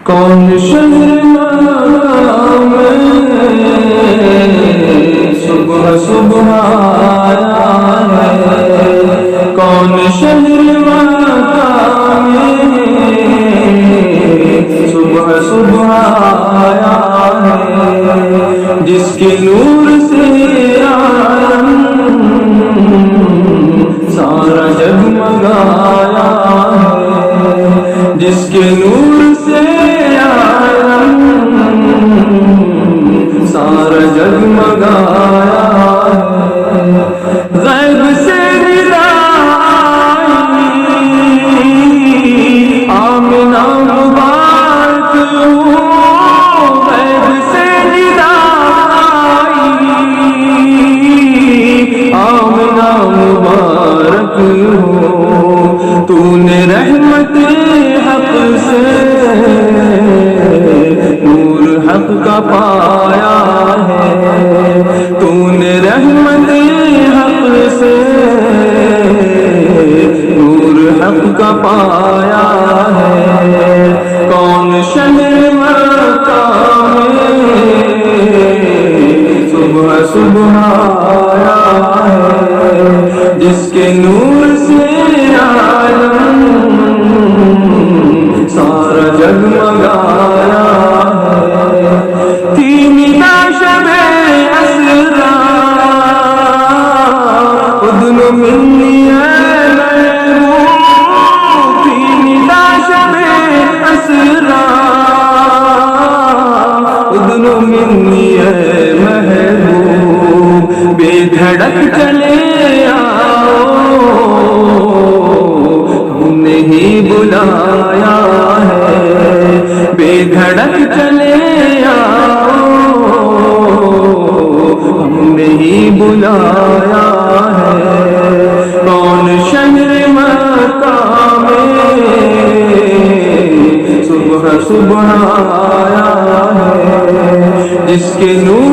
کون شہر مکہ میں صبح صبح آیا ہے، کون شہر مکہ میں صبح صبح آیا ہے، جس کے نور سے عالم سارا جگمگایا ہے، جس کے نور سے عالم سارا جگمگایا ہے، غیب سے ندا آئی آمنہ مبارک ہو، غیب سے ندا آئی آمنہ مبارک ہو، تو نے رحمت حق سے نور حق کا پایا ہے، تو نے رحمت حق سے نور حق کا پایا ہے، کون شہر مکہ میں صبح صبح آیا ہے، جس کے نور سے عالم سارا جگمگایا ہے، تھی ندا شب اسرا اذن منی اے محبوب، تھی ندا شب اسرا اذن منی اے محبوب، بے دھڑک چلے آؤ ہم نے ہی بلایا ہے، بے دھڑک چلے آؤ ہم نے ہی بلایا ہے، کون شہر مکہ میں صبح صبح آیا ہے، جس کے نور